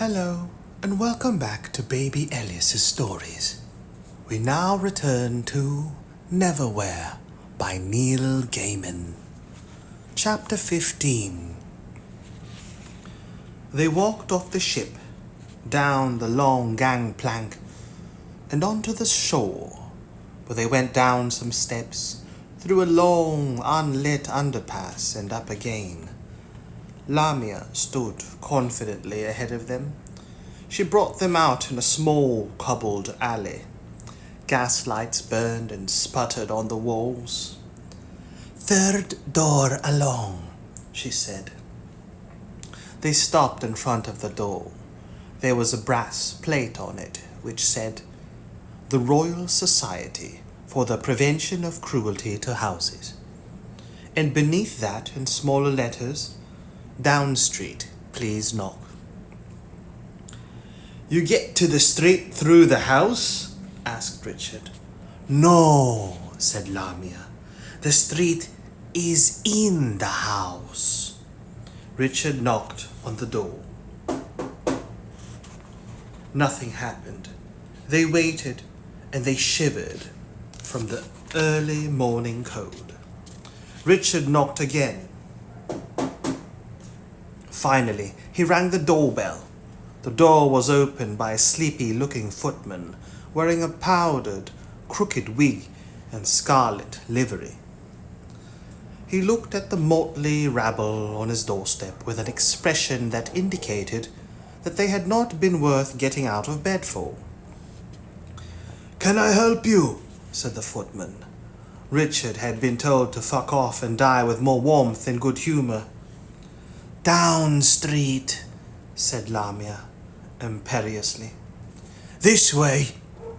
Hello, and welcome back to Baby Elias's stories. We now return to Neverwhere by Neil Gaiman. Chapter 15. They walked off the ship, down the long gangplank, and onto the shore, where they went down some steps, through a long, unlit underpass and up again. Lamia stood confidently ahead of them. She brought them out in a small, cobbled alley. Gas lights burned and sputtered on the walls. "Third door along," she said. They stopped in front of the door. There was a brass plate on it which said, "The Royal Society for the Prevention of Cruelty to Houses." And beneath that, in smaller letters, "Down Street, please knock." "You get to the street through the house?" asked Richard. "No," said Lamia. "The street is in the house." Richard knocked on the door. Nothing happened. They waited, and they shivered from the early morning cold. Richard knocked again. Finally, he rang the doorbell. The door was opened by a sleepy-looking footman wearing a powdered, crooked wig and scarlet livery. He looked at the motley rabble on his doorstep with an expression that indicated that they had not been worth getting out of bed for. "Can I help you?" said the footman. Richard had been told to fuck off and die with more warmth and good humor. "Down street," said Lamia imperiously. "This way,"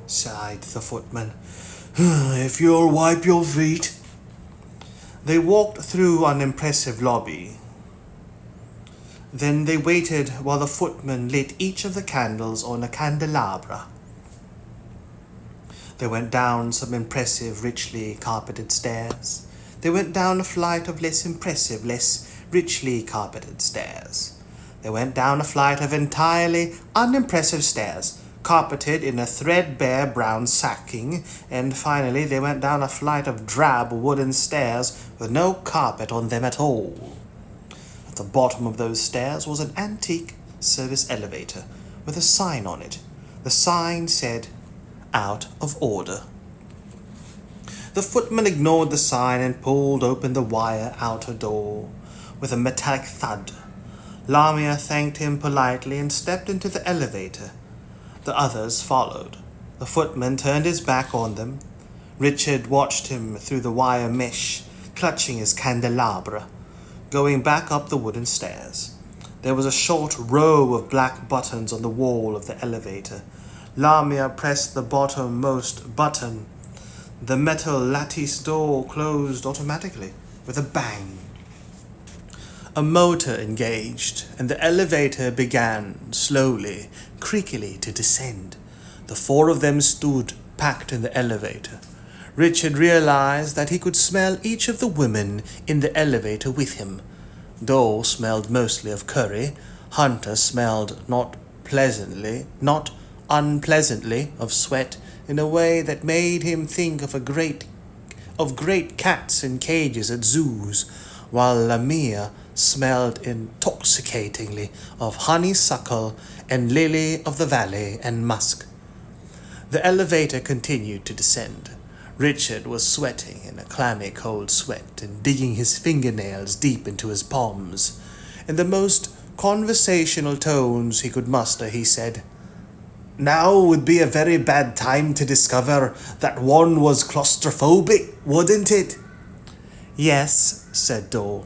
sighed the footman. "If you'll wipe your feet." They walked through an impressive lobby. Then they waited while the footman lit each of the candles on a candelabra. They went down some impressive, richly carpeted stairs. They went down a flight of less impressive, less richly carpeted stairs. They went down a flight of entirely unimpressive stairs, carpeted in a threadbare brown sacking, and finally they went down a flight of drab wooden stairs with no carpet on them at all. At the bottom of those stairs was an antique service elevator with a sign on it. The sign said, "Out of order." The footman ignored the sign and pulled open the wire outer door. With a metallic thud, Lamia thanked him politely and stepped into the elevator. The others followed. The footman turned his back on them. Richard watched him through the wire mesh, clutching his candelabra, going back up the wooden stairs. There was a short row of black buttons on the wall of the elevator. Lamia pressed the bottommost button. The metal lattice door closed automatically with a bang. A motor engaged, and the elevator began, slowly, creakily, to descend. The four of them stood, packed in the elevator. Richard realized that he could smell each of the women in the elevator with him. Dole smelled mostly of curry. Hunter smelled not unpleasantly of sweat in a way that made him think of great cats in cages at zoos, while Lamia smelled intoxicatingly of honeysuckle and lily of the valley and musk. The elevator continued to descend. Richard was sweating in a clammy cold sweat and digging his fingernails deep into his palms. In the most conversational tones he could muster, he said, "Now would be a very bad time to discover that one was claustrophobic, wouldn't it?" "Yes," said Dole.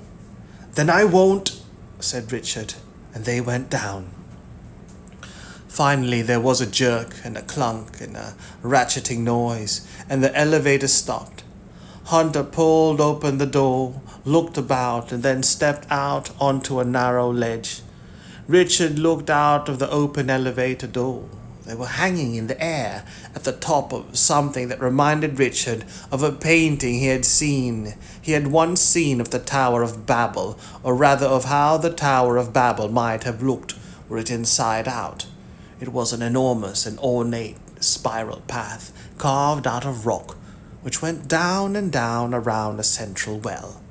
"Then I won't," said Richard, and they went down. Finally, there was a jerk and a clunk and a ratcheting noise, and the elevator stopped. Hunter pulled open the door, looked about, and then stepped out onto a narrow ledge. Richard looked out of the open elevator door. They were hanging in the air at the top of something that reminded Richard of a painting he had seen. He had once seen of the Tower of Babel, or rather of how the Tower of Babel might have looked were it inside out. It was an enormous and ornate spiral path carved out of rock, which went down and down around a central well.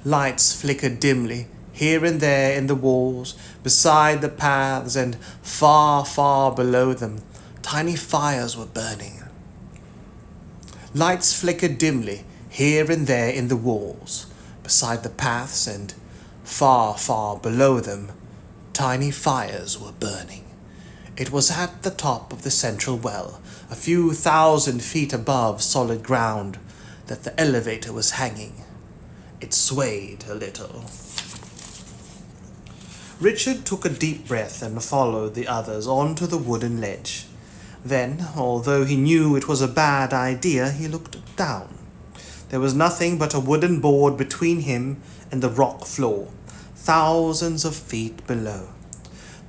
Lights flickered dimly here and there in the walls, beside the paths, and far, far below them, tiny fires were burning. Lights flickered dimly here and there in the walls, beside the paths, and far, far below them, tiny fires were burning. It was at the top of the central well, a few thousand feet above solid ground, that the elevator was hanging. It swayed a little. Richard took a deep breath and followed the others onto the wooden ledge. Then, although he knew it was a bad idea, he looked down. There was nothing but a wooden board between him and the rock floor, thousands of feet below.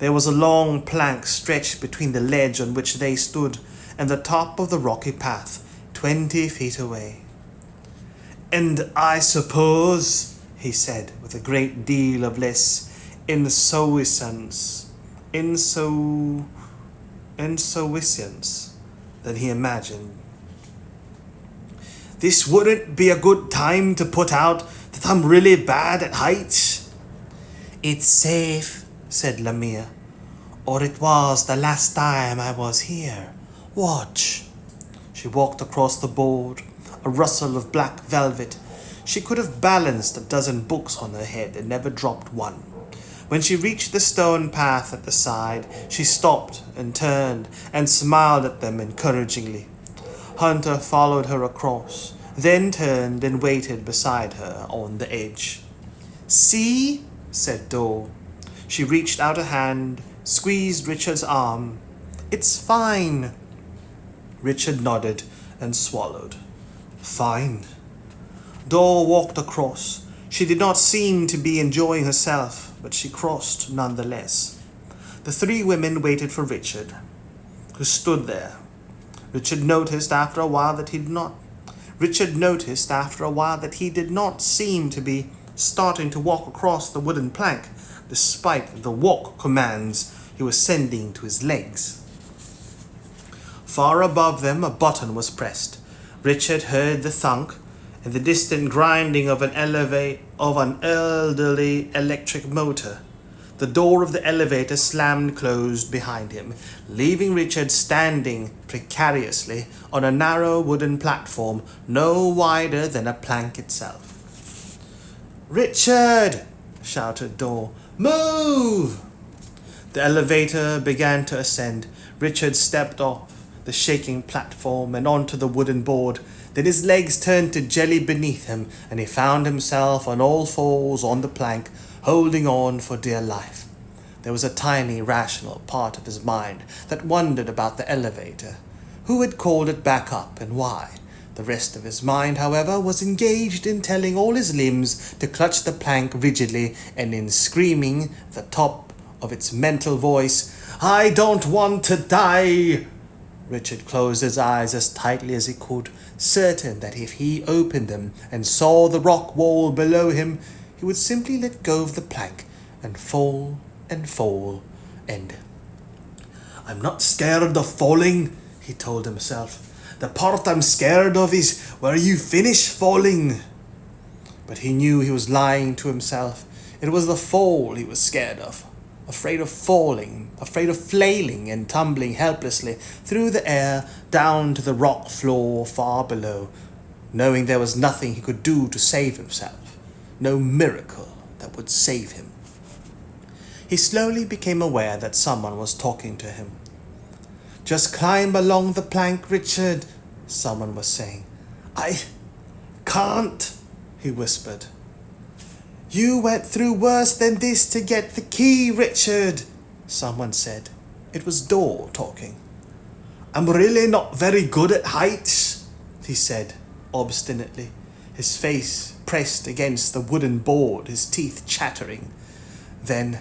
There was a long plank stretched between the ledge on which they stood and the top of the rocky path, 20 feet away. "And I suppose," he said, with a great deal of less insouciance than he imagined, "this wouldn't be a good time to put out that I'm really bad at heights." "It's safe," said Lamia, "or it was the last time I was here. Watch." She walked across the board, a rustle of black velvet. She could have balanced a dozen books on her head and never dropped one. When she reached the stone path at the side, she stopped and turned and smiled at them encouragingly. Hunter followed her across, then turned and waited beside her on the edge. "See?" said Dor. She reached out a hand, squeezed Richard's arm. "It's fine." Richard nodded and swallowed. "Fine." Dor walked across. She did not seem to be enjoying herself, but she crossed nonetheless. The three women waited for Richard, who stood there. Richard noticed after a while that he did not seem to be starting to walk across the wooden plank, despite the walk commands he was sending to his legs. Far above them, a button was pressed. Richard heard the thunk and the distant grinding of an elderly electric motor. The door of the elevator slammed closed behind him, leaving Richard standing precariously on a narrow wooden platform no wider than a plank itself. "Richard!" shouted Dor. "Move!" The elevator began to ascend. Richard stepped off the shaking platform and onto the wooden board. Then his legs turned to jelly beneath him, and he found himself on all fours on the plank, holding on for dear life. There was a tiny rational part of his mind that wondered about the elevator. Who had called it back up, and why? The rest of his mind, however, was engaged in telling all his limbs to clutch the plank rigidly, and in screaming at the top of its mental voice, "I don't want to die!" Richard closed his eyes as tightly as he could, certain that if he opened them and saw the rock wall below him, he would simply let go of the plank and fall and fall and... "I'm not scared of falling," he told himself. "The part I'm scared of is where you finish falling." But he knew he was lying to himself. It was the fall he was scared of. Afraid of falling, afraid of flailing and tumbling helplessly through the air down to the rock floor far below, knowing there was nothing he could do to save himself, no miracle that would save him. He slowly became aware that someone was talking to him. "Just climb along the plank, Richard," someone was saying. "I can't," he whispered. "You went through worse than this to get the key, Richard," someone said. It was Dor talking. "I'm really not very good at heights," he said obstinately, his face pressed against the wooden board, his teeth chattering. Then,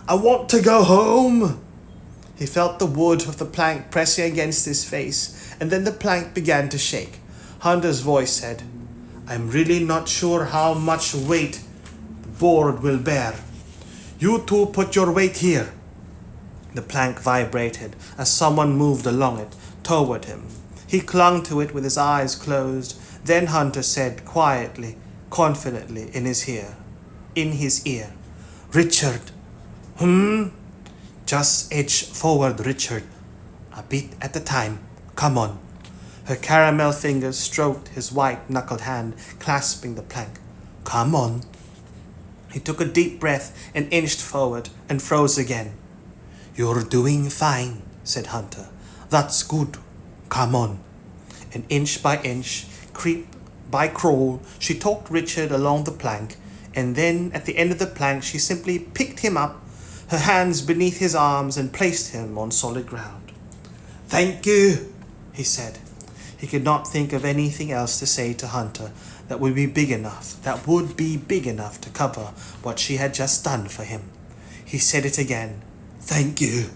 "I want to go home." He felt the wood of the plank pressing against his face, and then the plank began to shake. Hunter's voice said, "I'm really not sure how much weight the board will bear. You two put your weight here. The plank vibrated as someone moved along it toward him. He clung to it with his eyes closed. Then Hunter said quietly, confidently in his ear, Richard. Just edge forward, Richard. A bit at a time. Come on. Her caramel fingers stroked his white knuckled hand, clasping the plank. Come on. He took a deep breath and inched forward and froze again. You're doing fine, said Hunter. That's good. Come on. And inch by inch, creep by crawl, she talked Richard along the plank, and then at the end of the plank she simply picked him up, her hands beneath his arms, and placed him on solid ground. Thank you, he said. He could not think of anything else to say to Hunter that would be big enough to cover what she had just done for him. He said it again. Thank you.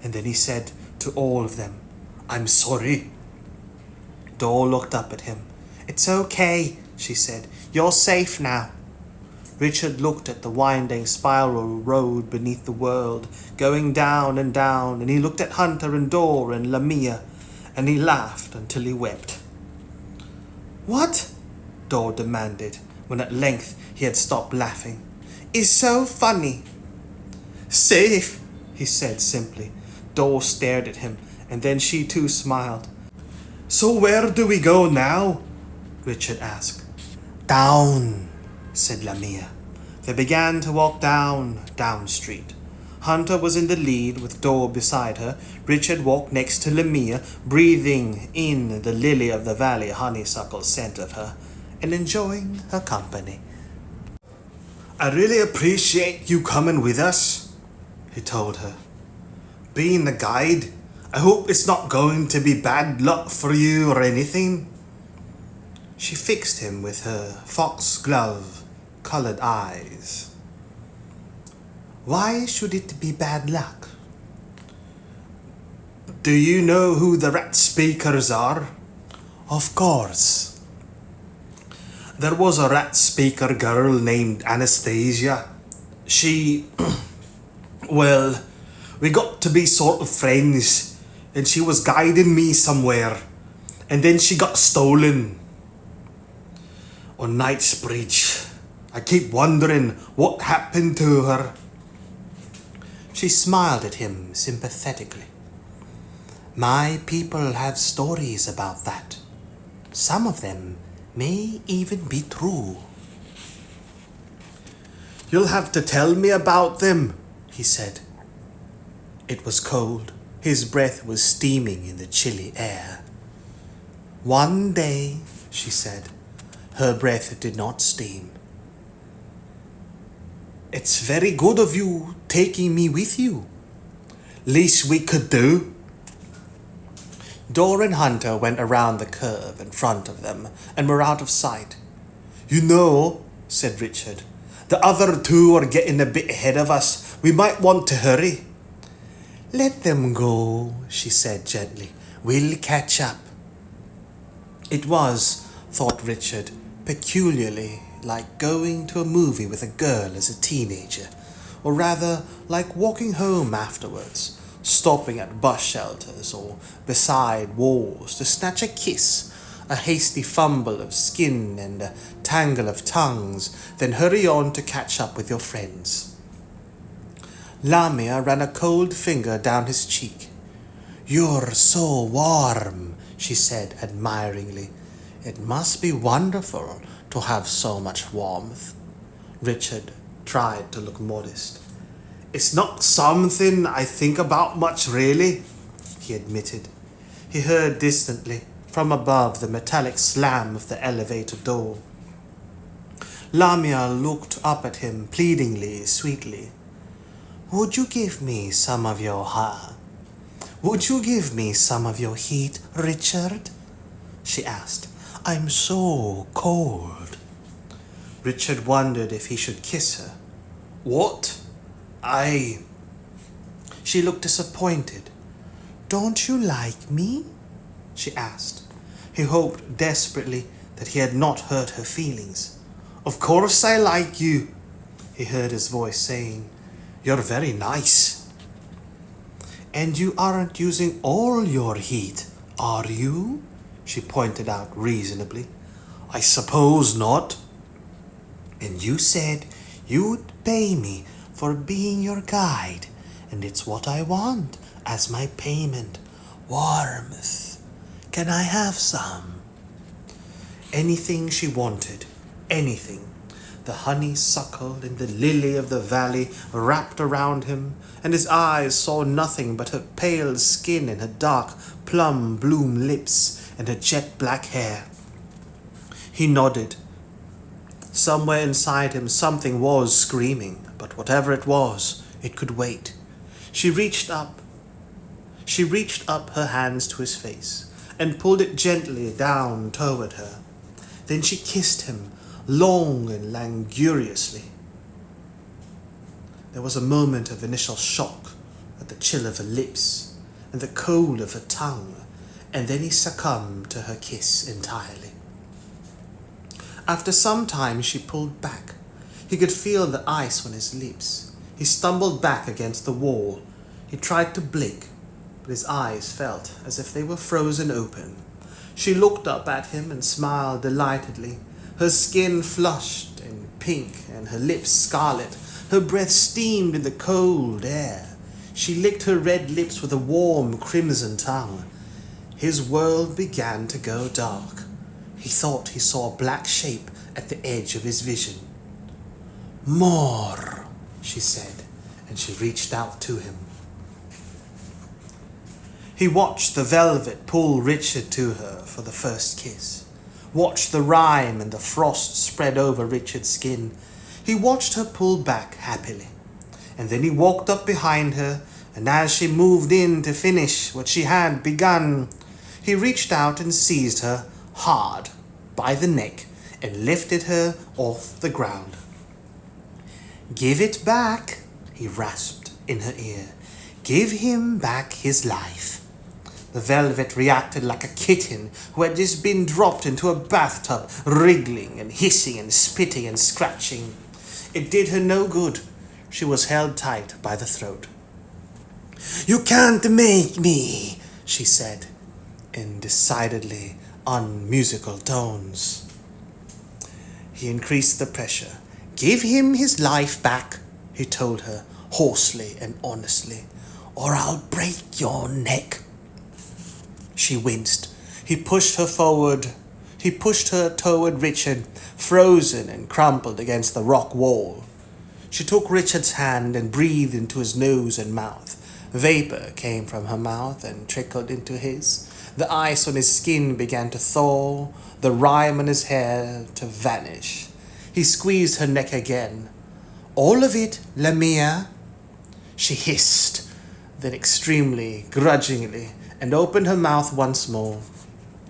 And then he said to all of them, I'm sorry. Dor looked up at him. It's okay, she said. You're safe now. Richard looked at the winding spiral road beneath the world, going down, and he looked at Hunter and Dor and Lamia, and he laughed until he wept. What? Dor demanded, when at length he had stopped laughing. Is so funny. Safe, he said simply. Dor stared at him, and then she too smiled. So where do we go now? Richard asked. Down, said Lamia. They began to walk down Street. Hunter was in the lead with Dor beside her. Richard walked next to Lamia, breathing in the lily of the valley honeysuckle scent of her and enjoying her company. I really appreciate you coming with us, he told her. Being the guide, I hope it's not going to be bad luck for you or anything. She fixed him with her foxglove-colored eyes. Why should it be bad luck? Do you know who the rat speakers are? Of course. There was a rat speaker girl named Anastasia. She... well, we got to be sort of friends, and she was guiding me somewhere, and then she got stolen. On Knightsbridge, I keep wondering what happened to her. She smiled at him sympathetically. My people have stories about that. Some of them may even be true. You'll have to tell me about them, he said. It was cold. His breath was steaming in the chilly air. One day, she said. Her breath did not steam. It's very good of you taking me with you. Least we could do. Dor and Hunter went around the curve in front of them and were out of sight. You know, said Richard, the other two are getting a bit ahead of us. We might want to hurry. Let them go, she said gently. We'll catch up. It was, thought Richard, peculiarly like going to a movie with a girl as a teenager, or rather like walking home afterwards, stopping at bus shelters or beside walls to snatch a kiss, a hasty fumble of skin and a tangle of tongues, then hurry on to catch up with your friends. Lamia ran a cold finger down his cheek. You're so warm, she said admiringly. It must be wonderful to have so much warmth. Richard tried to look modest. It's not something I think about much, really, he admitted. He heard distantly, from above, the metallic slam of the elevator door. Lamia looked up at him pleadingly, sweetly. Would you give me some of your Would you give me some of your heat, Richard? She asked. I'm so cold. Richard wondered if he should kiss her. What? She looked disappointed. Don't you like me? She asked. He hoped desperately that he had not hurt her feelings. Of course I like you, he heard his voice saying. You're very nice. And you aren't using all your heat, are you? She pointed out reasonably. I suppose not. And you said you'd pay me for being your guide, and it's what I want as my payment. Warmth. Can I have some? Anything she wanted. Anything. The honeysuckle and the lily of the valley wrapped around him, and his eyes saw nothing but her pale skin and her dark plum-bloom lips and her jet-black hair. He nodded. Somewhere inside him something was screaming, but whatever it was, it could wait. She reached up her hands to his face and pulled it gently down toward her. Then she kissed him long and languorously. There was a moment of initial shock at the chill of her lips and the cold of her tongue, and then he succumbed to her kiss entirely. After some time she pulled back. He could feel the ice on his lips. He stumbled back against the wall. He tried to blink, but his eyes felt as if they were frozen open. She looked up at him and smiled delightedly, her skin flushed and pink and her lips scarlet. Her breath steamed in the cold air. She licked her red lips with a warm crimson tongue. His world began to go dark. He thought he saw a black shape at the edge of his vision. More, she said, and she reached out to him. He watched the velvet pull Richard to her for the first kiss, watched the rime and the frost spread over Richard's skin. He watched her pull back happily, and then he walked up behind her, and as she moved in to finish what she had begun, he reached out and seized her hard by the neck and lifted her off the ground. Give it back, he rasped in her ear. Give him back his life. The velvet reacted like a kitten who had just been dropped into a bathtub, wriggling and hissing and spitting and scratching. It did her no good. She was held tight by the throat. You can't make me, she said, in decidedly unmusical tones. He increased the pressure. Give him his life back, he told her, hoarsely and honestly, or I'll break your neck. She winced. He pushed her forward. He pushed her toward Richard, frozen and crumpled against the rock wall. She took Richard's hand and breathed into his nose and mouth. Vapor came from her mouth and trickled into his. The ice on his skin began to thaw, the rime on his hair to vanish. He squeezed her neck again. All of it, Lamia, she hissed, then extremely grudgingly, and opened her mouth once more.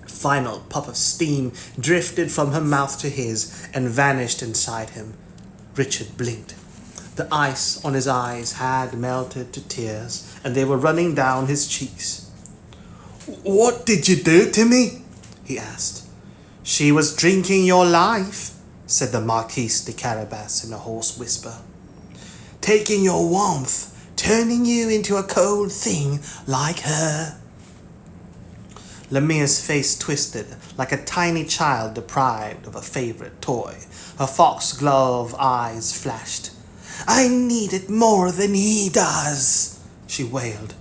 A final puff of steam drifted from her mouth to his and vanished inside him. Richard blinked. The ice on his eyes had melted to tears, and they were running down his cheeks. What did you do to me? He asked. She was drinking your life, said the Marquise de Carabas in a hoarse whisper. Taking your warmth, turning you into a cold thing like her. Lamia's face twisted like a tiny child deprived of a favorite toy. Her foxglove eyes flashed. I need it more than he does, she wailed.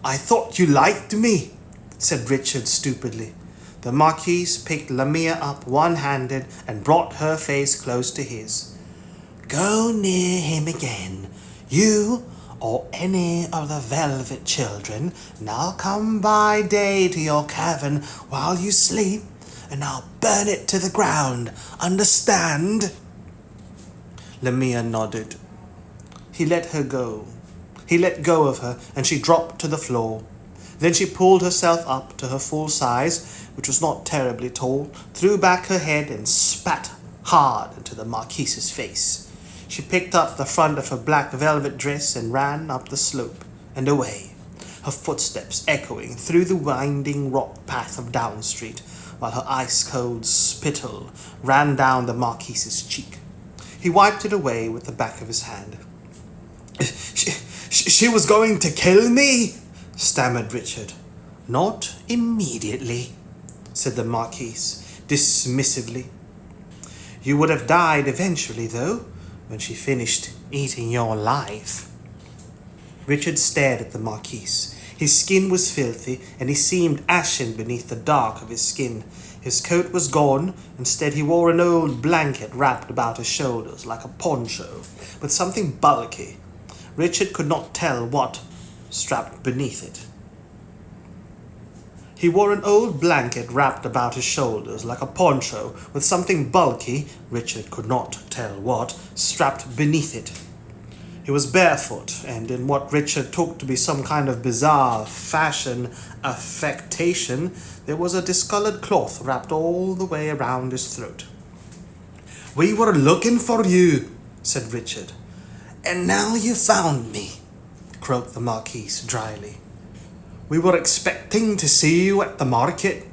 I thought you liked me, said Richard stupidly. The Marquise picked Lamia up one-handed and brought her face close to his. Go near him again, you or any of the velvet children, and I'll come by day to your cavern while you sleep, and I'll burn it to the ground, understand? Lamia nodded. He let her go. He let go of her, and she dropped to the floor. Then she pulled herself up to her full size, which was not terribly tall, threw back her head, and spat hard into the Marquise's face. She picked up the front of her black velvet dress and ran up the slope and away, her footsteps echoing through the winding rock path of Down Street, while her ice-cold spittle ran down the Marquise's cheek. He wiped it away with the back of his hand. She was going to kill me, stammered Richard. Not immediately, said the Marquise, dismissively. You would have died eventually, though, when she finished eating your life. Richard stared at the Marquise. His skin was filthy, and he seemed ashen beneath the dark of his skin. His coat was gone. Instead, he wore an old blanket wrapped about his shoulders like a poncho, with something bulky. Richard could not tell what strapped beneath it. He wore an old blanket wrapped about his shoulders like a poncho, with something bulky, Richard could not tell what, strapped beneath it. He was barefoot, and in what Richard took to be some kind of bizarre fashion affectation, there was a discolored cloth wrapped all the way around his throat. We were looking for you, said Richard. And now you found me, croaked the Marquise dryly. We were expecting to see you at the market.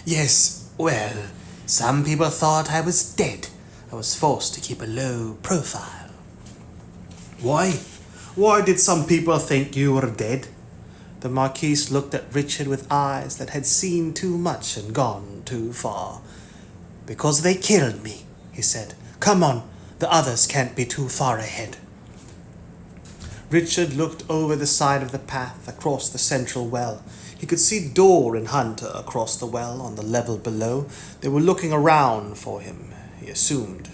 Yes, well, some people thought I was dead. I was forced to keep a low profile. Why? Why did some people think you were dead? The Marquise looked at Richard with eyes that had seen too much and gone too far. Because they killed me, he said. Come on, the others can't be too far ahead. Richard looked over the side of the path across the central well. He could see Dor and Hunter across the well on the level below. They were looking around for him, he assumed.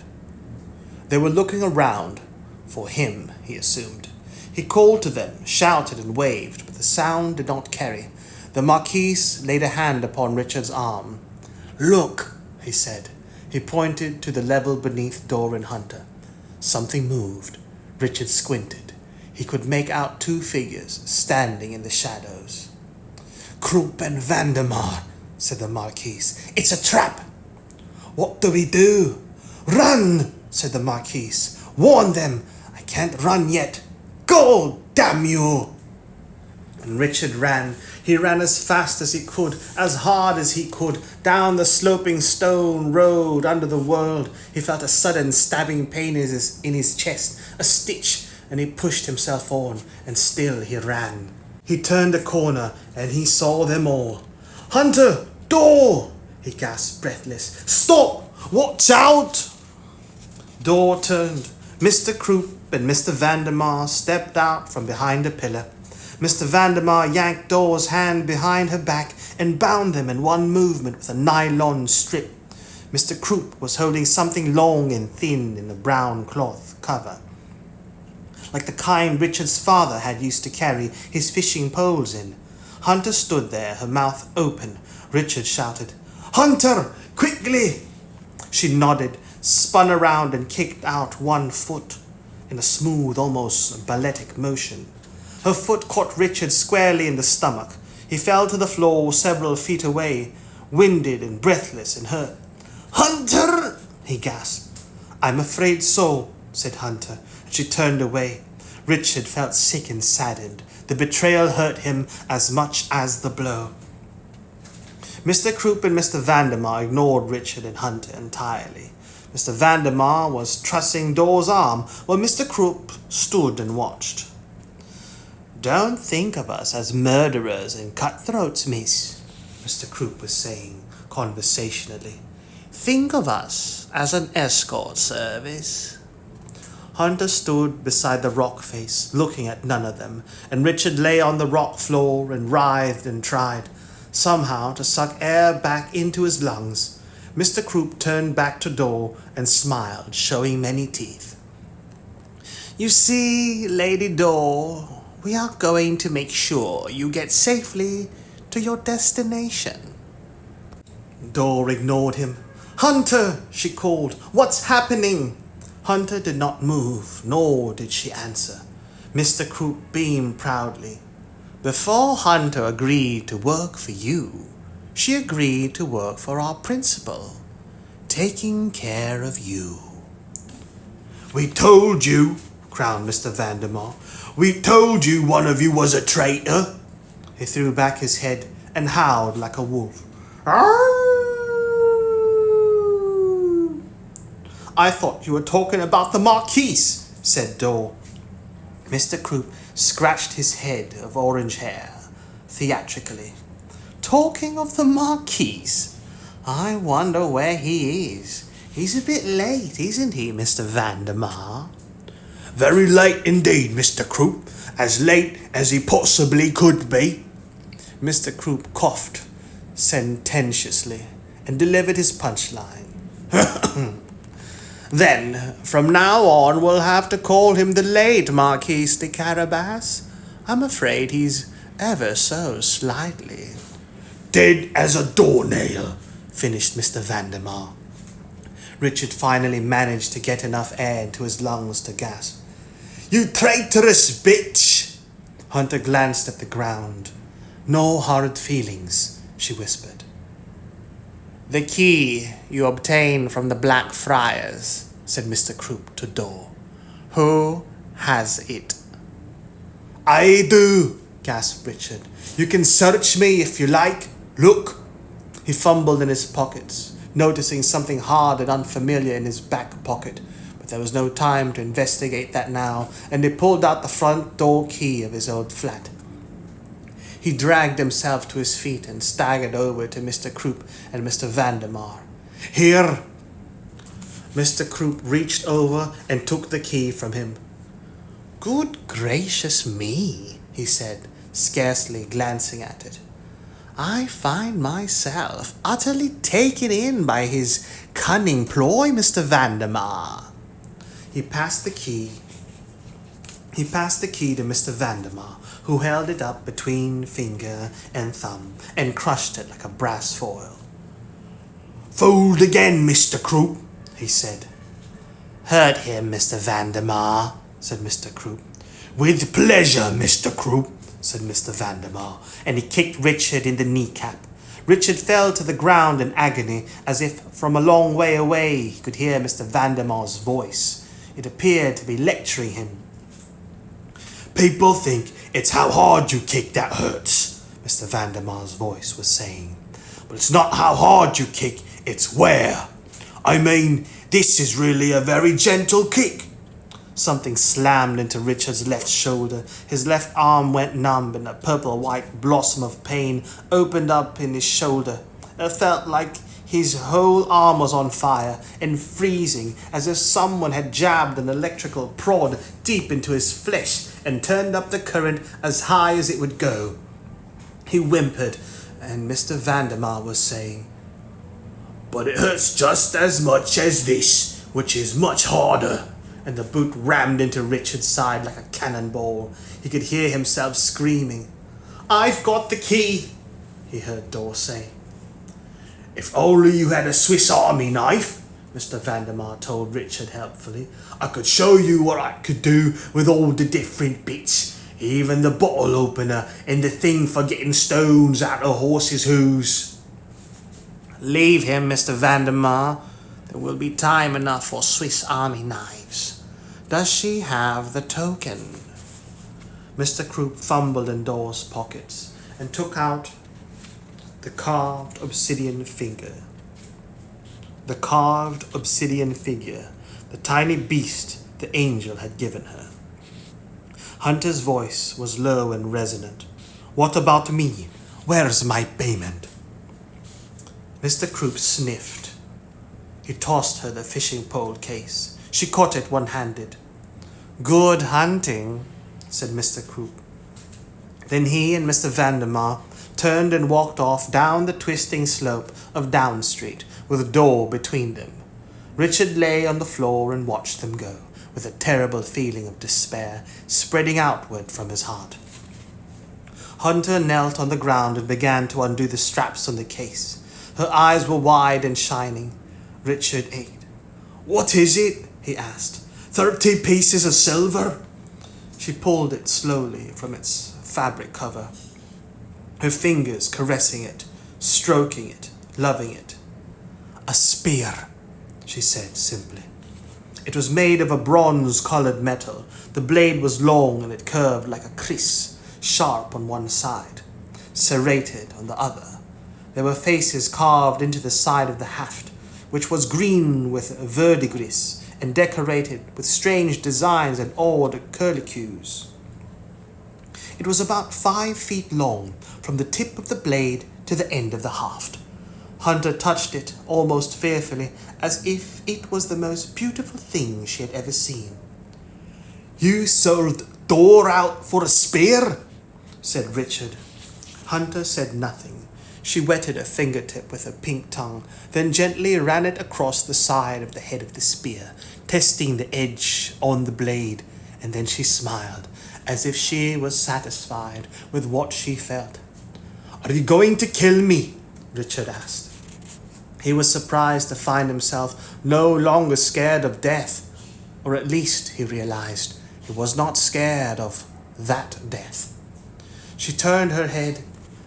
They were looking around for him, he assumed. He called to them, shouted and waved, but the sound did not carry. The Marquise laid a hand upon Richard's arm. Look, he said. He pointed to the level beneath Dor and Hunter. Something moved. Richard squinted. He could make out two figures standing in the shadows. Krupp and Vandemar, said the Marquise. It's a trap. What do we do? Run, said the Marquise. Warn them. I can't run yet. Go, damn you. And Richard ran. He ran as fast as he could, as hard as he could, down the sloping stone road under the world. He felt a sudden stabbing pain in his chest, a stitch, and he pushed himself on, and still he ran. He turned a corner, and he saw them all. Hunter! Dor! He gasped, breathless. Stop! Watch out! Dor turned. Mr. Krupp and Mr. Vandemar stepped out from behind a pillar. Mr. Vandemar yanked Dor's hand behind her back and bound them in one movement with a nylon strip. Mr. Krupp was holding something long and thin in a brown cloth cover, like the kind Richard's father had used to carry his fishing poles in. Hunter stood there, her mouth open. Richard shouted, Hunter, quickly! She nodded, spun around and kicked out one foot in a smooth, almost balletic motion. Her foot caught Richard squarely in the stomach. He fell to the floor several feet away, winded and breathless and hurt. Hunter! He gasped. I'm afraid so, said Hunter. She turned away. Richard felt sick and saddened. The betrayal hurt him as much as the blow. Mr. Krupp and Mr. Vandemar ignored Richard and Hunter entirely. Mr. Vandemar was trussing Dor's arm while Mr. Krupp stood and watched. Don't think of us as murderers and cutthroats, miss, Mr. Krupp was saying conversationally. Think of us as an escort service. Hunter stood beside the rock face, looking at none of them, and Richard lay on the rock floor and writhed and tried, somehow, to suck air back into his lungs. Mr. Krupp turned back to Dor and smiled, showing many teeth. You see, Lady Dor, we are going to make sure you get safely to your destination. Dor ignored him. Hunter, she called, what's happening? Hunter did not move, nor did she answer. Mr. Krupp beamed proudly. Before Hunter agreed to work for you, she agreed to work for our principal, taking care of you. We told you, crowned Mr. Vandemar. We told you one of you was a traitor. He threw back his head and howled like a wolf. I thought you were talking about the Marquise, said Dor. Mr. Croup scratched his head of orange hair theatrically. Talking of the Marquis, I wonder where he is. He's a bit late, isn't he, Mr. Vandemar? Very late indeed, Mr. Croup. As late as he possibly could be. Mr. Croup coughed sententiously and delivered his punchline. Then, from now on, we'll have to call him the late Marquis de Carabas. I'm afraid he's ever so slightly. Dead as a doornail, finished Mr. Vandemar. Richard finally managed to get enough air into his lungs to gasp. You traitorous bitch! Hunter glanced at the ground. No hard feelings, she whispered. The key you obtained from the Black Friars, said Mr. Croup to Dor. Who has it? I do, gasped Richard. You can search me if you like. Look. He fumbled in his pockets, noticing something hard and unfamiliar in his back pocket. But there was no time to investigate that now, and he pulled out the front door key of his old flat. He dragged himself to his feet and staggered over to Mr. Croup and Mr. Vandemar. Here. Mr. Croup reached over and took the key from him. Good gracious me, he said, scarcely glancing at it. I find myself utterly taken in by his cunning ploy, Mr. Vandemar. He passed the key to Mr. Vandemar, who held it up between finger and thumb and crushed it like a brass foil. Fooled again, Mr. Croup, he said. Hurt him, Mr. Vandemar, said Mr. Croup. With pleasure, Mr. Croup, said Mr. Vandemar, and he kicked Richard in the kneecap. Richard fell to the ground in agony, as if from a long way away he could hear Mr. Vandemar's voice. It appeared to be lecturing him. People think it's how hard you kick that hurts, Mr. Vandemar's voice was saying. But it's not how hard you kick, it's where. I mean, this is really a very gentle kick. Something slammed into Richard's left shoulder. His left arm went numb and a purple-white blossom of pain opened up in his shoulder. It felt like his whole arm was on fire and freezing, as if someone had jabbed an electrical prod deep into his flesh and turned up the current as high as it would go. He whimpered, and Mr. Vandemar was saying, But it hurts just as much as this, which is much harder. And the boot rammed into Richard's side like a cannonball. He could hear himself screaming. I've got the key, he heard Dor say. If only you had a Swiss Army knife, Mr. Vandemar told Richard helpfully. I could show you what I could do with all the different bits, even the bottle opener and the thing for getting stones out of horses' hooves. Leave him, Mr. Vandemar. There will be time enough for Swiss Army knives. Does she have the token? Mr. Croup fumbled in Dor's pockets and took out the carved obsidian figure. The carved obsidian figure, the tiny beast the angel had given her. Hunter's voice was low and resonant. What about me? Where's my payment? Mr. Croup sniffed. He tossed her the fishing pole case. She caught it one-handed. Good hunting, said Mr. Croup. Then he and Mr. Vandemar turned and walked off down the twisting slope of Down Street with Dor between them. Richard lay on the floor and watched them go, with a terrible feeling of despair spreading outward from his heart. Hunter knelt on the ground and began to undo the straps on the case. Her eyes were wide and shining. Richard ate. What is it? He asked. 30 pieces of silver? She pulled it slowly from its fabric cover, her fingers caressing it, stroking it, loving it. A spear, she said simply. It was made of a bronze-colored metal. The blade was long and it curved like a kriss, sharp on one side, serrated on the other. There were faces carved into the side of the haft, which was green with verdigris and decorated with strange designs and odd curlicues. It was about 5 feet long, from the tip of the blade to the end of the haft. Hunter touched it almost fearfully, as if it was the most beautiful thing she had ever seen. "You sold Thor out for a spear?" said Richard. Hunter said nothing. She wetted a fingertip with her pink tongue, then gently ran it across the side of the head of the spear, testing the edge on the blade, and then she smiled, as if she was satisfied with what she felt. "Are you going to kill me?" Richard asked. He was surprised to find himself no longer scared of death, or at least, he realized, he was not scared of that death. She turned her head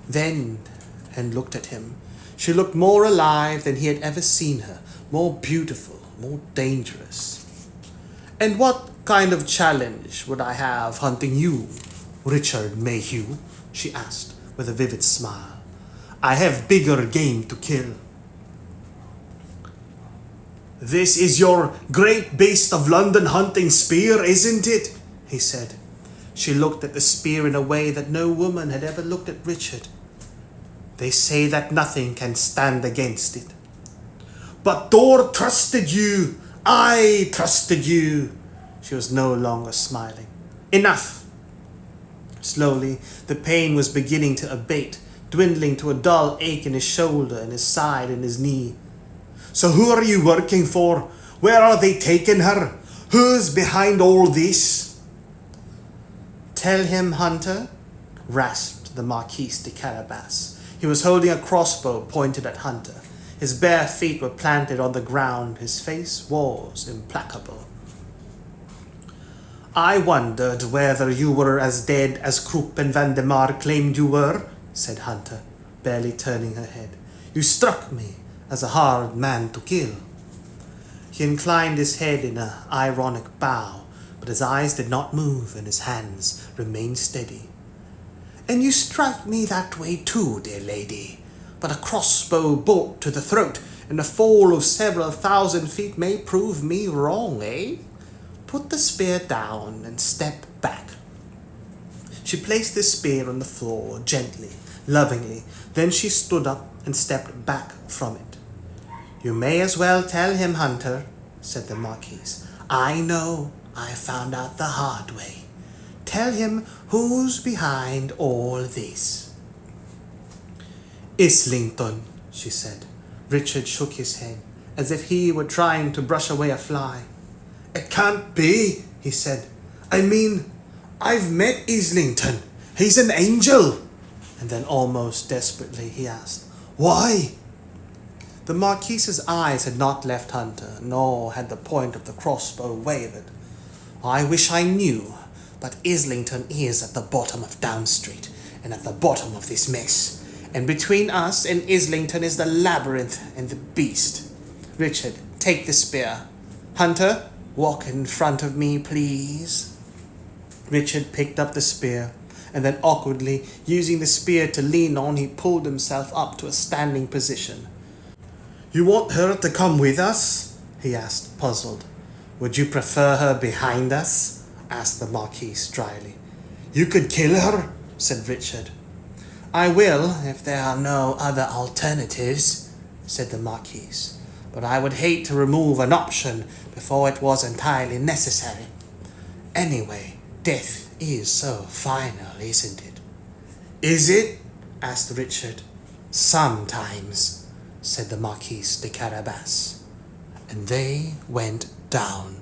then and looked at him. She looked more alive than he had ever seen her, more beautiful, more dangerous. "And what kind of challenge would I have hunting you, Richard Mayhew?" she asked with a vivid smile. "I have bigger game to kill." "This is your great beast of London hunting spear, isn't it?" he said. She looked at the spear in a way that no woman had ever looked at Richard. "They say that nothing can stand against it." "But Thor trusted you. I trusted you." She was no longer smiling. "Enough!" Slowly, the pain was beginning to abate, dwindling to a dull ache in his shoulder and his side and his knee. "So who are you working for? Where are they taking her? Who's behind all this?" "Tell him, Hunter," rasped the Marquis de Carabas. He was holding a crossbow pointed at Hunter. His bare feet were planted on the ground. His face was implacable. "I wondered whether you were as dead as Krupp and Vandemar claimed you were," said Hunter, barely turning her head. "You struck me as a hard man to kill." He inclined his head in an ironic bow, but his eyes did not move and his hands remained steady. "And you strike me that way too, dear lady. But a crossbow bolt to the throat and a fall of several thousand feet may prove me wrong, eh? Put the spear down and step back." She placed the spear on the floor gently, lovingly. Then she stood up and stepped back from it. "You may as well tell him, Hunter," said the Marquise. "I know. I found out the hard way. Tell him who's behind all this." "Islington," she said. Richard shook his head, as if he were trying to brush away a fly. "It can't be," he said. "I mean, I've met Islington. He's an angel." And then almost desperately he asked, "Why?" The Marquise's eyes had not left Hunter, nor had the point of the crossbow wavered. "I wish I knew, but Islington is at the bottom of Down Street, and at the bottom of this mess. And between us and Islington is the labyrinth and the beast. Richard, take the spear. Hunter, walk in front of me, please." Richard picked up the spear, and then awkwardly, using the spear to lean on, he pulled himself up to a standing position. "You want her to come with us?" he asked, puzzled. "Would you prefer her behind us?" asked the Marquise dryly. "You could kill her," said Richard. "I will, if there are no other alternatives," said the Marquise. "But I would hate to remove an option before it was entirely necessary. Anyway, death is so final, isn't it?" "Is it?" asked Richard. "Sometimes," said the Marquis de Carabas. And they went down.